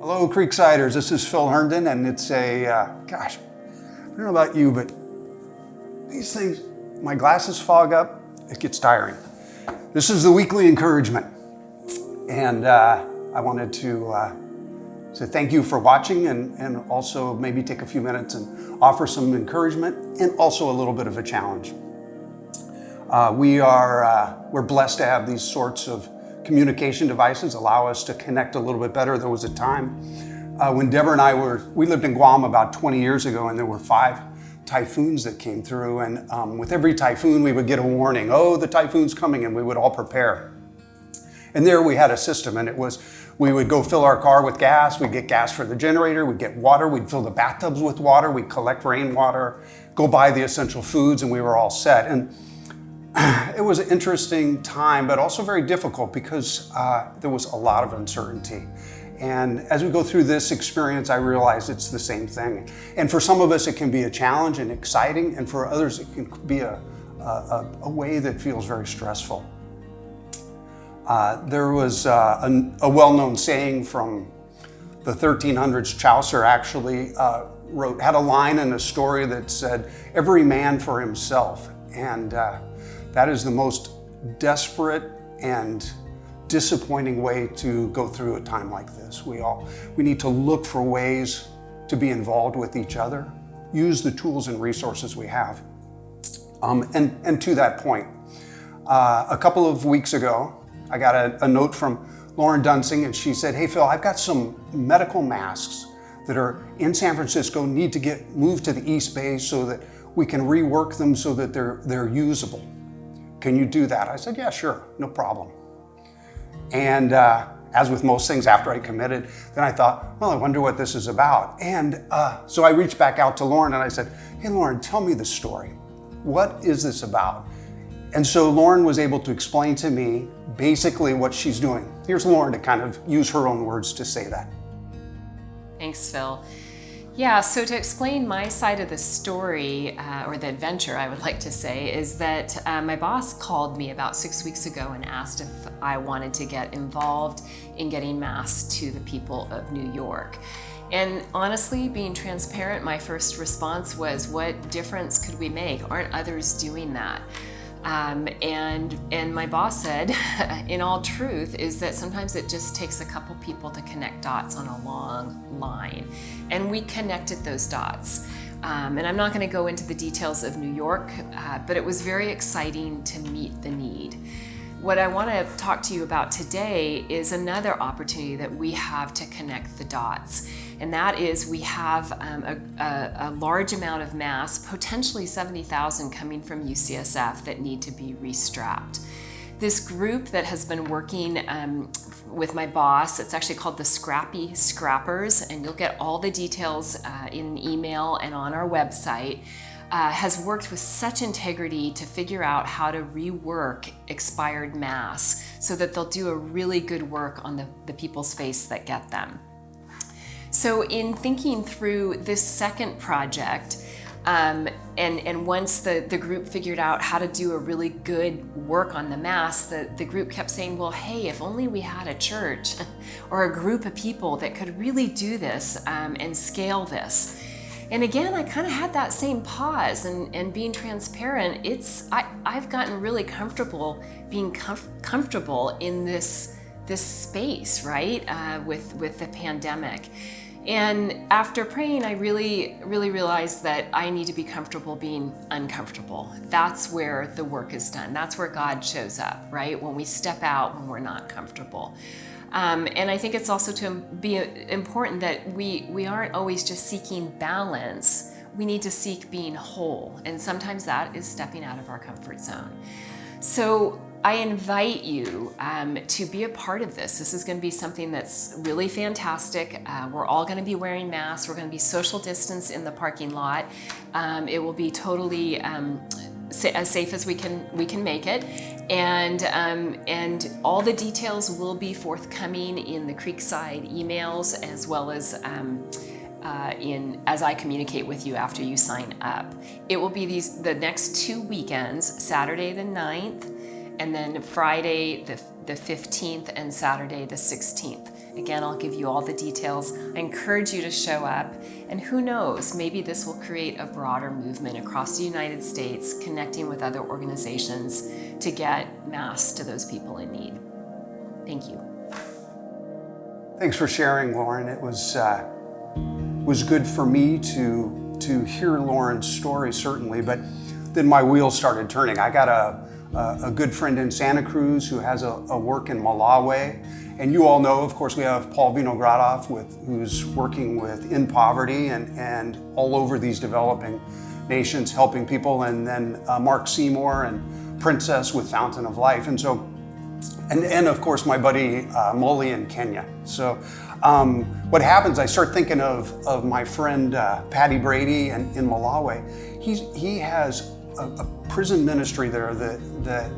Hello, Creeksiders. This is Phil Herndon, and it's gosh, I don't know about you, but these things, my glasses fog up, it gets tiring. This is the weekly encouragement, and I wanted to thank you for watching and also maybe take a few minutes and offer some encouragement and also a little bit of a challenge. We're blessed to have these sorts of communication devices allow us to connect a little bit better. There was a time when Deborah and I we lived in Guam about 20 years ago, and there were 5 typhoons that came through. And with every typhoon, we would get a warning, oh, the typhoon's coming, and we would all prepare. And there we had a system, and we would go fill our car with gas, we'd get gas for the generator, we'd get water, we'd fill the bathtubs with water, we'd collect rainwater, go buy the essential foods, and we were all set. And it was an interesting time, but also very difficult because there was a lot of uncertainty. And as we go through this experience, I realize it's the same thing. And for some of us, it can be a challenge and exciting, and for others, it can be a way that feels very stressful. There was a well-known saying from the 1300s. Chaucer actually had a line in a story that said, "Every man for himself." And that is the most desperate and disappointing way to go through a time like this. We need to look for ways to be involved with each other, use the tools and resources we have. And to that point, a couple of weeks ago, I got a note from Lauren Dunsing, and she said, "Hey Phil, I've got some medical masks that are in San Francisco, need to get moved to the East Bay so that we can rework them so that they're usable. Can you do that?" I said, "Yeah, sure, no problem." And as with most things, after I committed, then I thought, well, I wonder what this is about. And so I reached back out to Lauren and I said, "Hey Lauren, tell me the story. What is this about?" And so Lauren was able to explain to me basically what she's doing. Here's Lauren to kind of use her own words to say that. Thanks, Phil. Yeah, so to explain my side of the story, or the adventure, I would like to say, is that my boss called me about 6 weeks ago and asked if I wanted to get involved in getting masks to the people of New York. And honestly, being transparent, my first response was, what difference could we make? Aren't others doing that? And my boss said, in all truth, is that sometimes it just takes a couple people to connect dots on a long line. And we connected those dots. And I'm not going to go into the details of New York, but it was very exciting to meet the need. What I want to talk to you about today is another opportunity that we have to connect the dots. And that is, we have a large amount of masks, potentially 70,000 coming from UCSF, that need to be restrapped. This group that has been working with my boss, it's actually called the Scrappy Scrappers, and you'll get all the details in an email and on our website, has worked with such integrity to figure out how to rework expired masks so that they'll do a really good work on the people's face that get them. So in thinking through this second project, and once the group figured out how to do a really good work on the masks, the group kept saying, well, hey, if only we had a church or a group of people that could really do this and scale this. And again, I kind of had that same pause, and being transparent, I've gotten really comfortable being comfortable in this space, right, with the pandemic. And after praying, I really realized that I need to be comfortable being uncomfortable. That's where the work is done. That's where God shows up, right? When we step out, when we're not comfortable. And I think it's also to be important that we aren't always just seeking balance. We need to seek being whole. And sometimes that is stepping out of our comfort zone. So I invite you to be a part of this. This is going to be something that's really fantastic. We're all going to be wearing masks. We're going to be social distance in the parking lot. It will be totally as safe as we can make it, and all the details will be forthcoming in the Creekside emails, as well as as I communicate with you after you sign up. It will be the next 2 weekends, Saturday the 9th, and then Friday the 15th and Saturday the 16th. Again, I'll give you all the details. I encourage you to show up, and who knows, maybe this will create a broader movement across the United States, connecting with other organizations to get masks to those people in need. Thank you. Thanks for sharing, Lauren. It was good for me to hear Lauren's story, certainly, but then my wheels started turning. I got a good friend in Santa Cruz who has a work in Malawi. And you all know, of course, we have Paul Vinogradov, who's working with In Poverty and all over these developing nations, helping people. And then Mark Seymour and Princess with Fountain of Life. And so, and of course, my buddy Molly in Kenya. So what happens, I start thinking of my friend Patty Brady in Malawi. He has a prison ministry there that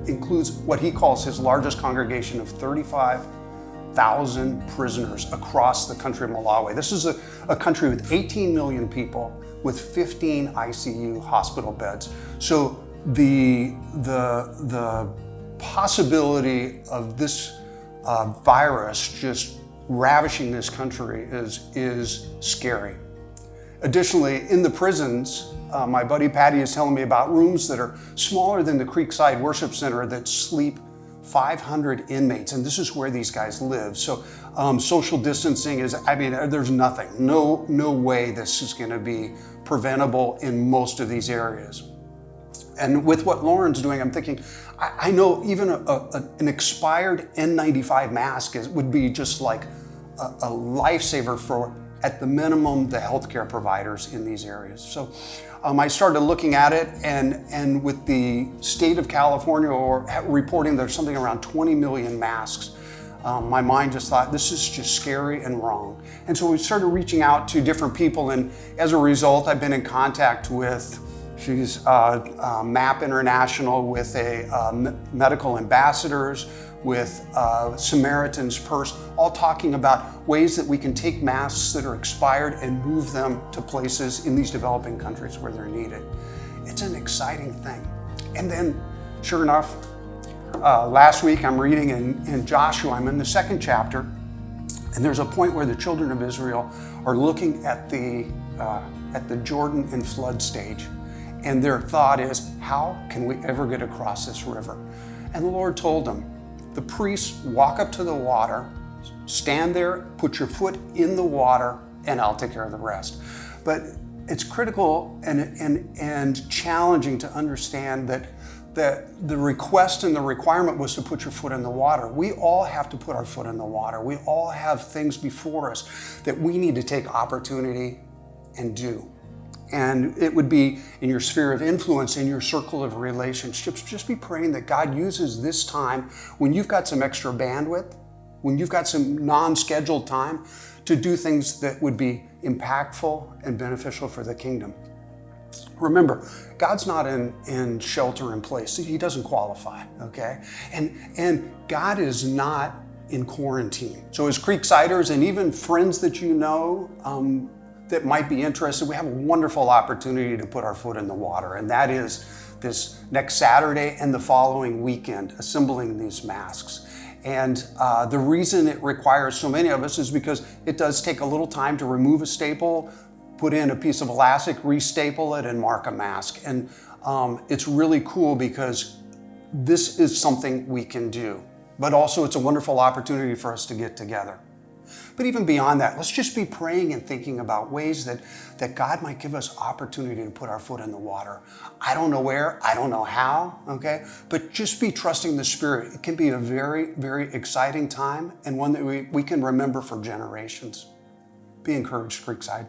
includes what he calls his largest congregation of 35,000 prisoners across the country of Malawi. This is a country with 18 million people with 15 ICU hospital beds. So the possibility of this virus just ravishing this country is scary. Additionally, in the prisons, my buddy Patty is telling me about rooms that are smaller than the Creekside Worship Center that sleep 500 inmates, and this is where these guys live. So social distancing is, there's nothing, no way this is going to be preventable in most of these areas. And with what Lauren's doing, I'm thinking, I know even an expired N95 mask would be just like a lifesaver for, at the minimum, the healthcare providers in these areas. So I started looking at it, and with the state of California reporting there's something around 20 million masks, my mind just thought, this is just scary and wrong. And so we started reaching out to different people, and as a result, I've been in contact with MAP International, with medical ambassadors, with Samaritan's Purse, all talking about ways that we can take masks that are expired and move them to places in these developing countries where they're needed. It's an exciting thing. And then, sure enough, last week I'm reading in Joshua, I'm in the 2nd chapter, and there's a point where the children of Israel are looking at the Jordan and flood stage. And their thought is, how can we ever get across this river? And the Lord told them, the priests walk up to the water, stand there, put your foot in the water, and I'll take care of the rest. But it's critical and challenging to understand that the request and the requirement was to put your foot in the water. We all have to put our foot in the water. We all have things before us that we need to take opportunity and do. And it would be in your sphere of influence, in your circle of relationships. Just be praying that God uses this time when you've got some extra bandwidth, when you've got some non-scheduled time, to do things that would be impactful and beneficial for the kingdom. Remember, God's not in shelter in place. He doesn't qualify, okay? And God is not in quarantine. So as Creeksiders and even friends that you know, that might be interested, we have a wonderful opportunity to put our foot in the water, and that is this next Saturday and the following weekend, assembling these masks. And the reason it requires so many of us is because it does take a little time to remove a staple, put in a piece of elastic, restaple it, and mark a mask. And it's really cool because this is something we can do, but also it's a wonderful opportunity for us to get together. But even beyond that, let's just be praying and thinking about ways that God might give us opportunity to put our foot in the water. I don't know where, I don't know how, okay? But just be trusting the Spirit. It can be a very, very exciting time and one that we can remember for generations. Be encouraged, Creekside.